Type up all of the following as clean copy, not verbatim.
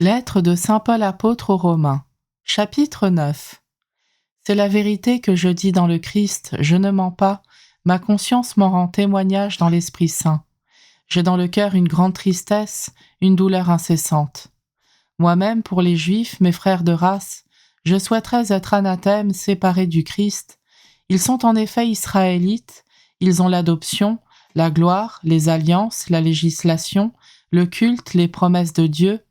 Lettre de saint Paul apôtre aux Romains. Chapitre 9. C'est la vérité que je dis dans le Christ, je ne mens pas, ma conscience m'en rend témoignage dans l'Esprit Saint. J'ai dans le cœur une grande tristesse, une douleur incessante. Moi-même, pour les Juifs, mes frères de race, je souhaiterais être anathème, séparé du Christ. Ils sont en effet israélites, ils ont l'adoption, la gloire, les alliances, la législation, le culte, les promesses de Dieu.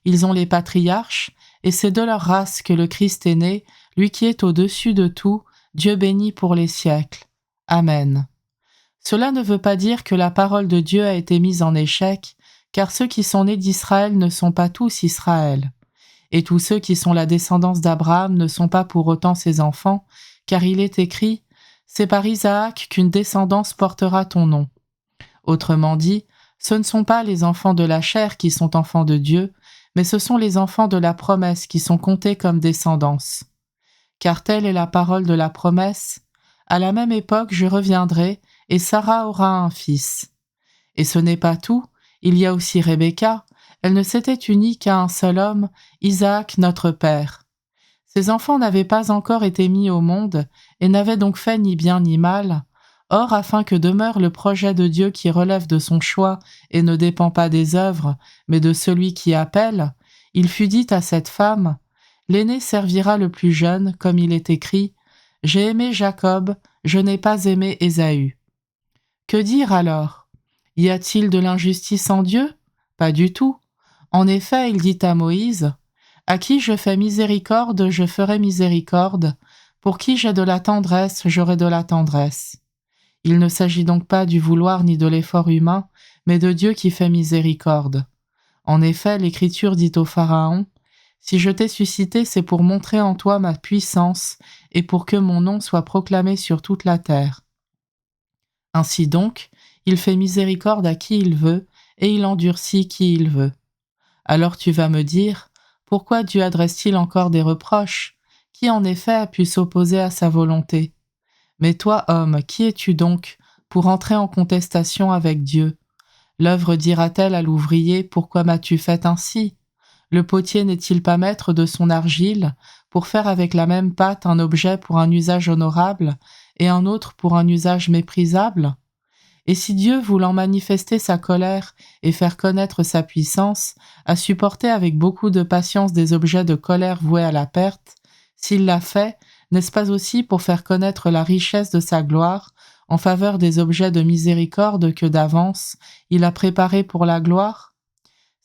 Ils ont les patriarches, et c'est de leur race que le Christ est né, lui qui est au-dessus de tout, Dieu béni pour les siècles. Amen. Cela ne veut pas dire que la parole de Dieu a été mise en échec, car ceux qui sont nés d'Israël ne sont pas tous Israël. Et tous ceux qui sont la descendance d'Abraham ne sont pas pour autant ses enfants, car il est écrit « C'est par Isaac qu'une descendance portera ton nom ». Autrement dit, ce ne sont pas les enfants de la chair qui sont enfants de Dieu, mais ce sont les enfants de la promesse qui sont comptés comme descendance. Car telle est la parole de la promesse, à la même époque je reviendrai, et Sarah aura un fils. Et ce n'est pas tout, il y a aussi Rebecca, elle ne s'était unie qu'à un seul homme, Isaac notre père. Ses enfants n'avaient pas encore été mis au monde, et n'avaient donc fait ni bien ni mal. Or, afin que demeure le projet de Dieu qui relève de son choix et ne dépend pas des œuvres, mais de celui qui appelle, il fut dit à cette femme, « L'aîné servira le plus jeune, comme il est écrit, « J'ai aimé Jacob, je n'ai pas aimé Ésaü. » Que dire alors? Y a-t-il de l'injustice en Dieu? Pas du tout. En effet, il dit à Moïse, « À qui je fais miséricorde, je ferai miséricorde, pour qui j'ai de la tendresse, j'aurai de la tendresse. » Il ne s'agit donc pas du vouloir ni de l'effort humain, mais de Dieu qui fait miséricorde. En effet, l'Écriture dit au Pharaon, « Si je t'ai suscité, c'est pour montrer en toi ma puissance et pour que mon nom soit proclamé sur toute la terre. » Ainsi donc, il fait miséricorde à qui il veut et il endurcit qui il veut. Alors tu vas me dire, pourquoi Dieu adresse-t-il encore des reproches? Qui en effet a pu s'opposer à sa volonté? Mais toi, homme, qui es-tu donc pour entrer en contestation avec Dieu? L'œuvre dira-t-elle à l'ouvrier, pourquoi m'as-tu fait ainsi? Le potier n'est-il pas maître de son argile pour faire avec la même pâte un objet pour un usage honorable et un autre pour un usage méprisable? Et si Dieu, voulant manifester sa colère et faire connaître sa puissance, a supporté avec beaucoup de patience des objets de colère voués à la perte, s'il l'a fait, n'est-ce pas aussi pour faire connaître la richesse de sa gloire en faveur des objets de miséricorde que d'avance il a préparés pour la gloire?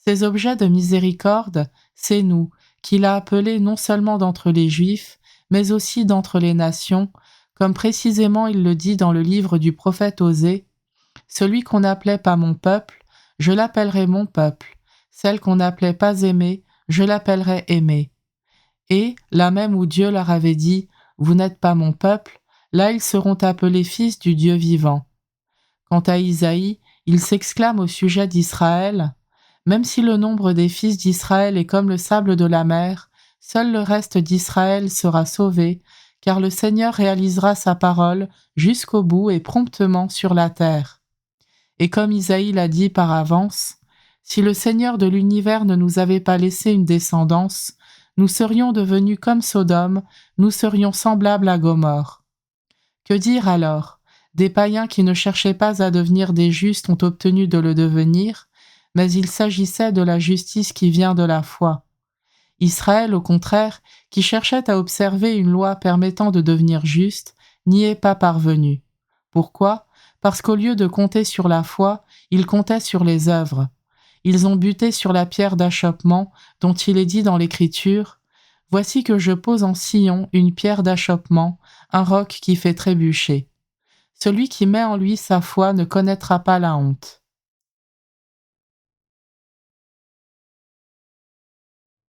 Ces objets de miséricorde, c'est nous, qu'il a appelés non seulement d'entre les Juifs, mais aussi d'entre les nations, comme précisément il le dit dans le livre du prophète Osée, « Celui qu'on n'appelait pas mon peuple, je l'appellerai mon peuple, celle qu'on n'appelait pas aimée, je l'appellerai aimée. » Et, là même où Dieu leur avait dit, « Vous n'êtes pas mon peuple », là ils seront appelés fils du Dieu vivant. Quant à Isaïe, il s'exclame au sujet d'Israël, « Même si le nombre des fils d'Israël est comme le sable de la mer, seul le reste d'Israël sera sauvé, car le Seigneur réalisera sa parole jusqu'au bout et promptement sur la terre. » Et comme Isaïe l'a dit par avance, « Si le Seigneur de l'univers ne nous avait pas laissé une descendance, nous serions devenus comme Sodome, nous serions semblables à Gomorrhe. » Que dire alors? Des païens qui ne cherchaient pas à devenir des justes ont obtenu de le devenir, mais il s'agissait de la justice qui vient de la foi. Israël, au contraire, qui cherchait à observer une loi permettant de devenir juste, n'y est pas parvenu. Pourquoi? Parce qu'au lieu de compter sur la foi, ils comptaient sur les œuvres. Ils ont buté sur la pierre d'achoppement dont il est dit dans l'Écriture, « Voici que je pose en Sion une pierre d'achoppement, un roc qui fait trébucher. Celui qui met en lui sa foi ne connaîtra pas la honte. »